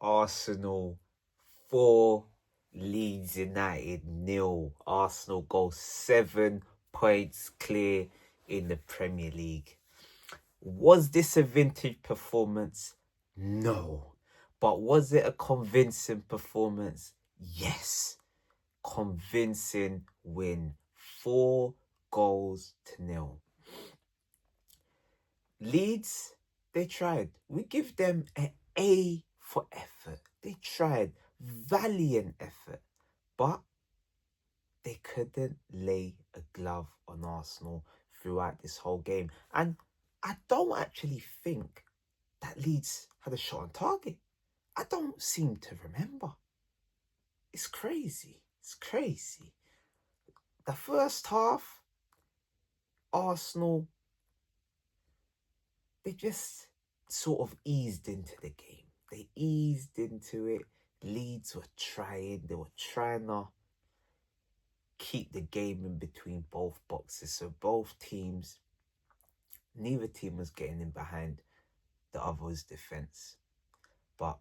Arsenal 4, Leeds United 0. Arsenal go 7 points clear in the Premier League. Was this a vintage performance? No. But was it a convincing performance? Yes. Convincing win. 4-0. Leeds, they tried. We give them an A for effort. They tried. Valiant effort. But they couldn't lay a glove on Arsenal throughout this whole game. And I don't actually think that Leeds had a shot on target. I don't seem to remember. It's crazy. It's crazy. The first half, Arsenal, they just sort of eased into the game. They eased into it. Leeds were trying. They were trying to keep the game in between both boxes. So both teams, neither team was getting in behind the other's defence. But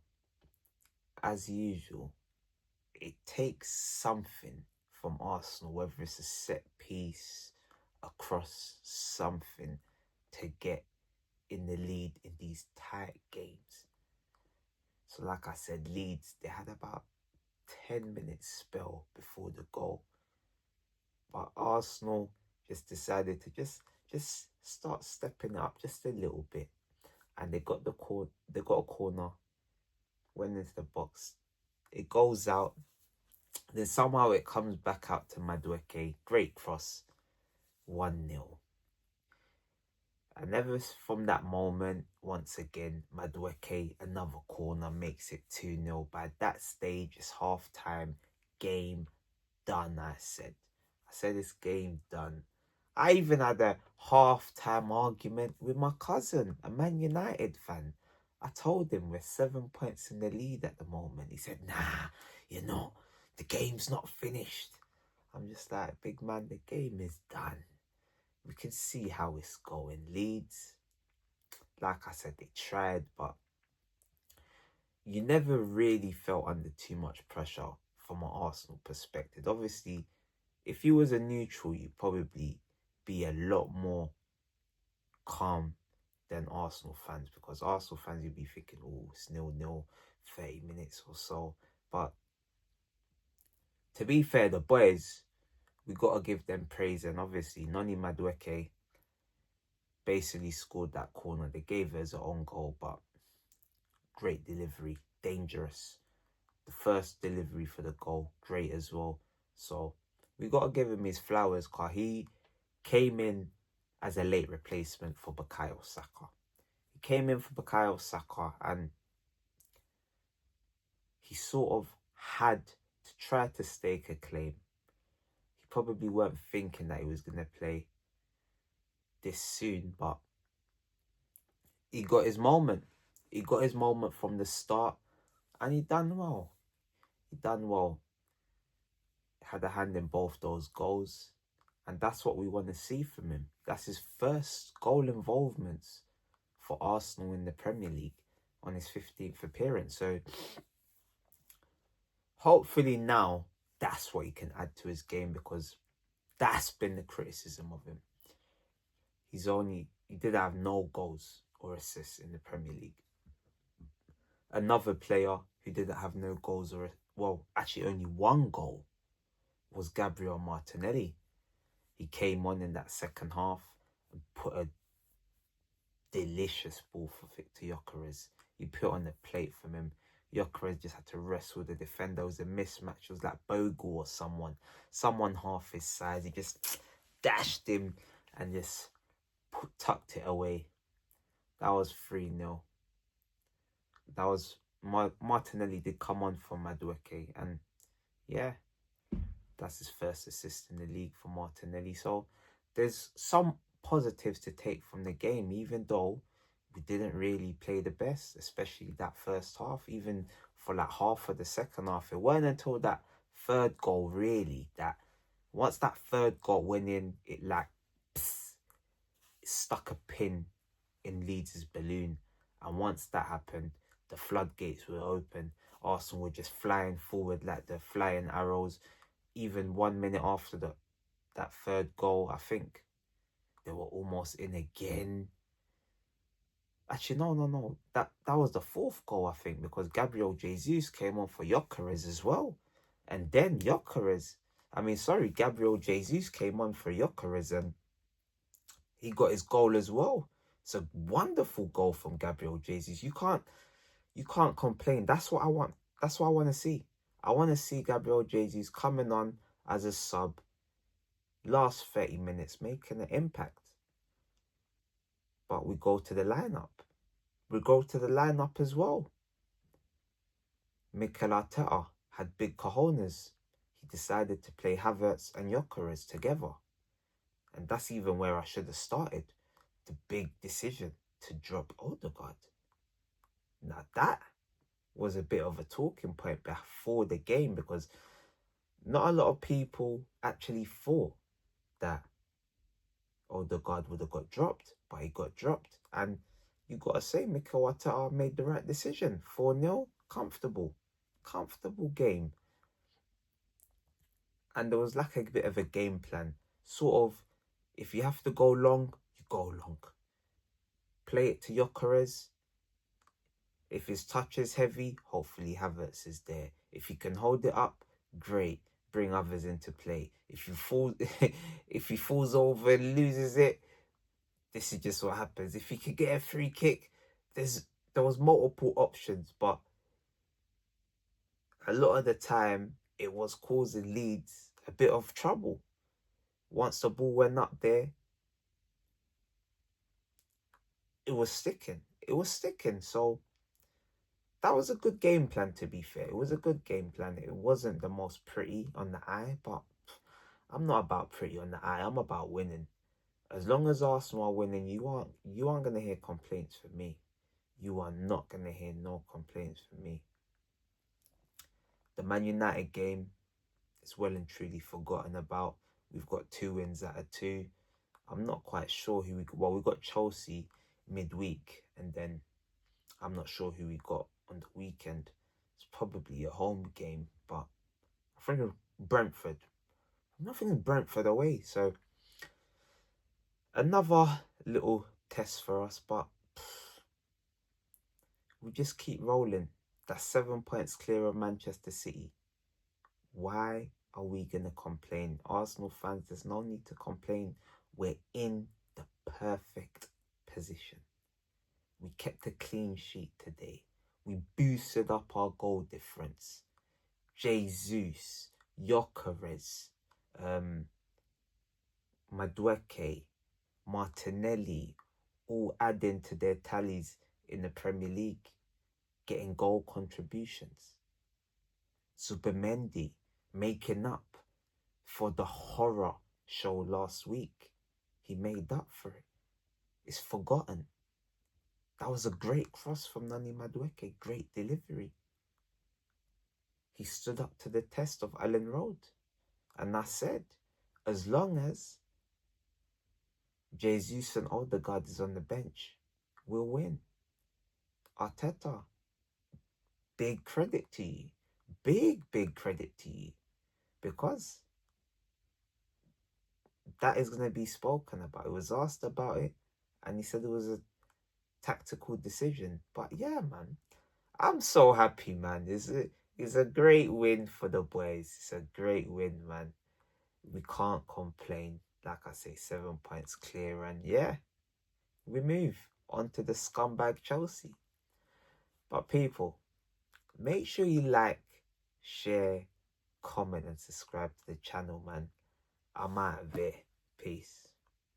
as usual, it takes something from Arsenal, whether it's a set piece, a cross, something to get in the lead in these tight games. So like I said, Leeds, they had about 10 minutes spell before the goal. But Arsenal just decided to just start stepping up just a little bit. And they got a corner, went into the box. It goes out. Then somehow it comes back out to Madueke. Great cross. 1-0. And ever from that moment, once again, Madueke, another corner, makes it 2-0. By that stage, it's half-time. Game done, I said it's game done. I even had a half-time argument with my cousin, a Man United fan. I told him we're 7 points in the lead at the moment. He said, nah, the game's not finished. I'm just like, big man, the game is done. We can see how it's going. Leeds, like I said, they tried, but you never really felt under too much pressure from an Arsenal perspective. Obviously, if you was a neutral, you'd probably be a lot more calm than Arsenal fans, because Arsenal fans, you'd be thinking, oh, it's 0-0, 30 minutes or so. But to be fair, the boys, we got to give them praise. And obviously, Noni Madueke basically scored that corner. They gave it as an own goal, but great delivery, dangerous. The first delivery for the goal, great as well. So we got to give him his flowers, because he came in as a late replacement for Bukayo Saka. He came in for Bukayo Saka, and he sort of had to try to stake a claim. He probably weren't thinking that he was going to play this soon, but he got his moment. He got his moment from the start, and he done well. Had a hand in both those goals, and that's what we want to see from him. That's his first goal involvements for Arsenal in the Premier League on his 15th appearance. So hopefully now that's what he can add to his game, because that's been the criticism of him. He did have no goals or assists in the Premier League. Another player who didn't have no goals actually only one goal was Gabriel Martinelli. He came on in that second half and put a delicious ball for Victor Gyökeres. He put on the plate from him. Gyökeres just had to wrestle the defender. It was a mismatch. It was like Bogle or someone half his size. He just dashed him and just tucked it away. That was 3-0. That was Martinelli did come on for Madueke, and yeah, that's his first assist in the league for Martinelli. So there's some positives to take from the game, even though we didn't really play the best, especially that first half. Even for like half of the second half, it wasn't until that third goal really that once that third goal went in, it stuck a pin in Leeds' balloon. And once that happened, the floodgates were open. Arsenal were just flying forward like the flying arrows. Even 1 minute after that third goal, I think they were almost in again. Actually, no. That was the fourth goal, I think, because Gabriel Jesus came on for Gyökeres as well. And then Gabriel Jesus came on for Gyökeres and he got his goal as well. It's a wonderful goal from Gabriel Jesus. You can't complain. That's what I want. That's what I want to see. I want to see Gabriel Jesus coming on as a sub, last 30 minutes, making an impact. But we go to the lineup. We go to the lineup as well. Mikel Arteta had big cojones. He decided to play Havertz and Gyökeres together. And that's even where I should have started. The big decision to drop Odegaard. Now that was a bit of a talking point before the game, because not a lot of people actually thought that Odegaard would have got dropped, but he got dropped. And you got to say, Mikel Arteta made the right decision. 4-0, comfortable game. And there was like a bit of a game plan. Sort of, if you have to go long, you go long. Play it to Gyökeres. If his touch is heavy, hopefully Havertz is there. If he can hold it up, great. Bring others into play. If he falls over and loses it, this is just what happens. If he could get a free kick, there was multiple options, but a lot of the time it was causing Leeds a bit of trouble. Once the ball went up there, it was sticking. So that was a good game plan, to be fair. It was a good game plan. It wasn't the most pretty on the eye, but I'm not about pretty on the eye. I'm about winning. As long as Arsenal are winning, you aren't going to hear complaints from me. You are not going to hear no complaints from me. The Man United game is well and truly forgotten about. We've got 2 wins out of 2. I'm not quite sure who we got. Well, we got Chelsea midweek, and then I'm not sure who we got on the weekend. It's probably a home game, but I think of Brentford. Nothing Brentford away, so another little test for us, but we just keep rolling. That's 7 points clear of Manchester City. Why are we going to complain? Arsenal fans, there's no need to complain. We're in the perfect position. We kept a clean sheet today. We boosted up our goal difference. Jesus, Gyökeres, Madueke, Martinelli, all adding to their tallies in the Premier League, getting goal contributions. Zubimendi making up for the horror show last week. He made up for it. It's forgotten. That was a great cross from Nani Madueke. Great delivery. He stood up to the test of Elland Road. And I said, as long as Jesus and Odegaard is on the bench, we'll win. Arteta, big credit to you. Big credit to you. Because that is going to be spoken about. It was asked about it, and he said it was a tactical decision. But yeah, man, I'm so happy, man. It's a great win for the boys. It's a great win, man. We can't complain. Like I say, 7 points clear, and yeah, we move on to the scumbag Chelsea. But people, make sure you like, share, comment, and subscribe to the channel, man. I'm out of here. Peace.